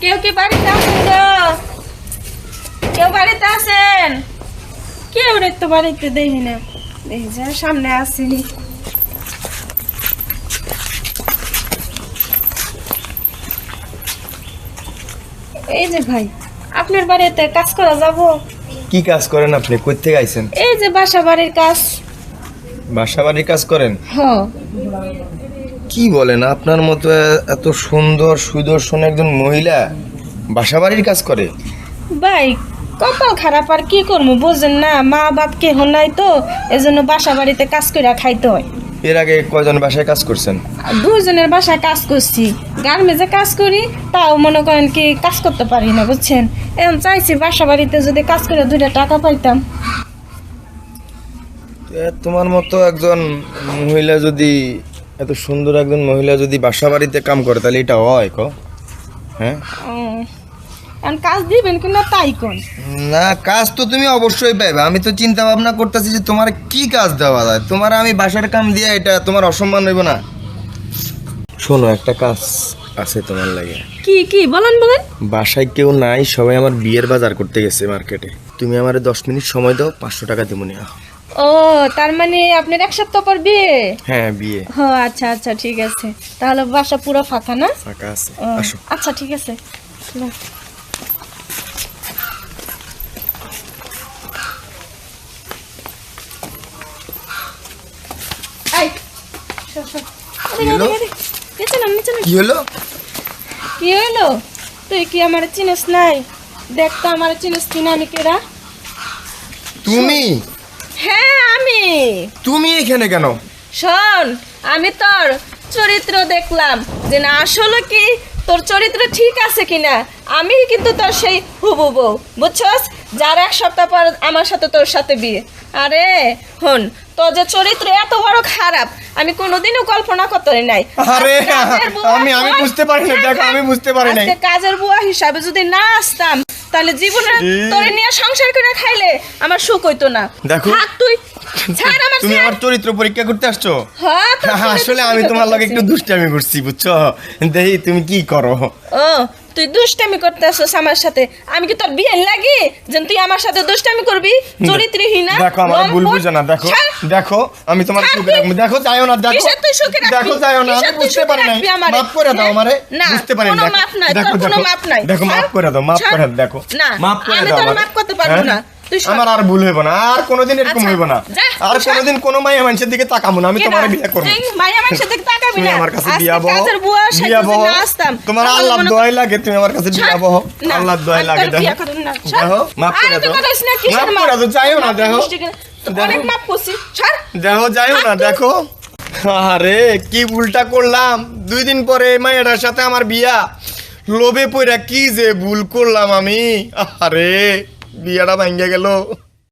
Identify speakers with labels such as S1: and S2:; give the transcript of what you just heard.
S1: কেউ কি বাড়িতে আছেন গো? কেউ বাড়িতে আছেন? কেউ রে তো বাড়িতে দেখি না। দেখি যে সামনে আসেনি। এই যে ভাই, আপনার বাড়িতে কাজ করা যাবো?
S2: কি কাজ করেন আপনি? কই থেকে আইছেন?
S1: এই যে বাসা বাড়ির কাজ।
S2: বাসা বাড়ির কাজ করেন?
S1: হ্যাঁ।
S2: কি বলেন, আপনার মতো এত সুন্দর সুদর্শন একজন মহিলা বাসা বাড়ির কাজ করে?
S1: ভাই কপাল খারাপ, আর কি করবো বোঝেন না, মা বাপ কেহ নাই তো, এজন্য বাসা বাড়িতে কাজ করে খাইতে হয়।
S2: এর আগে কয়জন বাসায় কাজ করছেন?
S1: দুজনের বাসায় কাজ করছি, গার্মেন্টসে কাজ করি, তাও মনে করেন কি কাজ করতে পারি না বুঝছেন। এখন চাইছি বাসা বাড়িতে যদি কাজ করে 2টা টাকা পাইতাম।
S2: তোমার মতো একজন মহিলা যদি, এত সুন্দর একজন মহিলা যদি বাসা বাড়িতে কাম করে তাহলে এটা হয় হ্যাঁ?
S1: এখন কাজ দিবেন কিনা তাই কোন?
S2: না, কাজ তো তুমি অবশ্যই পাইবে। আমি তো চিন্তা ভাবনা করতেছি যে তোমার কি কাজ দেওয়া যায়। তোমার আমি বাসার কাম দিয়ে এটা তোমার অসম্মান হইব না? শোনো, একটা কাজ আছে তোমার লাগে।
S1: কি কি বলেন বলেন।
S2: বাসায় কেউ নাই, সবাই আমার বিয়ের বাজার করতে গেছে মার্কেটে। তুমি আমার 10 মিনিট সময় দাও, 500 টাকা দেবো নিয়ে।
S1: ও, তার মানে আপনার 1 সপ্তাহ পর বিয়ে?
S2: হ্যাঁ, বিয়ে।
S1: ও আচ্ছা আচ্ছা, ঠিক আছে। তাহলে বাসা পুরো ফাঁকা না?
S2: ফাঁকা আছে,
S1: ও,
S2: আসো।
S1: আচ্ছা ঠিক আছে। নাও। এই, সর, সর।
S2: কি হলো?
S1: নিচে নাম, নিচে নাম।
S2: কি হলো?
S1: কি হইলো? তুই কি আমার চিনিস নাই? দেখ তো আমার চিনিস কিনা, আমি কেরা?
S2: তুমি?
S1: হ্যাঁ আমি।
S2: তুমি এখানে কেন?
S1: শোন, আমি তোর চরিত্র দেখলাম যে না আসলে কি তোর চরিত্র ঠিক আছে কিনা। আমি কিন্তু তোর সেই হুবু বউ, বুঝছস, যার 1 সপ্তাহ পর আমার সাথে তোর সাথে বিয়ে। আরে হন, তোর যে চরিত্র এত বড় খারাপ আমি কোনোদিনও কল্পনা করতে পারি নাই।
S2: আরে
S1: কাজের বুয়া
S2: আমি বুঝতে পারি না। দেখো, আমি বুঝতে পারি নাই।
S1: আজকে কাজের বুয়া হিসাবে যদি না আসতাম তাহলে জীবনে তোরে নিয়ে সংসার করে খাইলে আমার সুখ হইতো না।
S2: দেখো,
S1: থাক তুই, ছাড় আমার,
S2: তুমি
S1: ছাড়।
S2: আমার চরিত্র পরীক্ষা করতে আসছো?
S1: হ্যাঁ, তোর চরিত্র
S2: আসলে আমি
S1: পরীক্ষা
S2: তোমার লগে
S1: করতেছি।
S2: একটু দুষ্টামি করছি, বুঝছো? দেখি তুমি কি করো।
S1: ও, তুই দুষ্টামি করতে আসছিস আমার সাথে? আমি কি তোর বিয়ে লাগি যে তুই আমার সাথে দুষ্টামি করবি? চরিত্রহীনা।
S2: দেখো, আমার ভুল বুঝো না। দেখো, দেখো, আমি তোমার
S1: ছাড়
S2: সুখে
S1: তুই।
S2: রাখবো। দেখো, চাইও না। দেখো,
S1: কিসের তুই সুখে রাখবি?
S2: দেখো, চাইও না। আমি
S1: কিসের তুই
S2: বুঝতে
S1: সুখে
S2: পারি নাই।
S1: রাখবি আমারে?
S2: মাফ করে দাও আমারে।
S1: না,
S2: বুঝতে পারি
S1: কোনো
S2: না।
S1: মাপ নাই,
S2: দেখো,
S1: তোর কোনো
S2: দেখো,
S1: মাপ নাই।
S2: দেখো, মাফ
S1: ছাড়,
S2: করে দাও, মাফ
S1: ছাড়।
S2: করে দাও। দেখো,
S1: না,
S2: মাফ করে
S1: আমি
S2: দাও
S1: তোর
S2: আমারে।
S1: মাপ করতে পারবো
S2: হ্যাঁ?
S1: না। তুই সর।
S2: আমার আর ভুল হইব না, আর কোনোদিন এরকম
S1: আচ্ছা,
S2: হইব না।
S1: যা,
S2: আর
S1: তুই সর।
S2: কোনোদিন কোনো মাইয়া মানুষের দিকে তাকাবো না। আমি
S1: কেডা?
S2: তোমার বিয়ে করবো।
S1: তুই মাইয়া মানুষের দিকে তাকাবি
S2: তুমি
S1: না?
S2: আমার কাছে
S1: আজকে
S2: বিয়া বহ,
S1: কাজের বুয়া
S2: বিয়া
S1: সাইজে
S2: বহ।
S1: না আসতাম,
S2: তোমার
S1: তাহলে
S2: আল্লাহর
S1: মনে কর-
S2: দোয়াই লাগে, তুমি আমার কাছে বিয়া
S1: ছাড়।
S2: বহ।
S1: না,
S2: আল্লাহর দোয়াই
S1: আমি
S2: লাগে।
S1: তোর
S2: দেখো,
S1: বিয়া করব না। ছাড়।
S2: দেখো, মাফ করে
S1: আরে তুই
S2: দাও।
S1: করিস না, কিসের
S2: মাফ
S1: মাপ?
S2: করে দাও, চাইও না।
S1: মাপ
S2: দেখো,
S1: করিস ঠিক আছে।
S2: দেখো।
S1: অনেক মাপ করছি, ছাড়।
S2: দেখো, যাইও না। দেখো, আরে কি ভুলটা করলাম। 2 দিন পরে মায়ের সাথে আমার বিয়া। লোভে পড়া কি যে ভুল করলাম আমি। আরে বিয়াটা ভাঙ্গা গেল।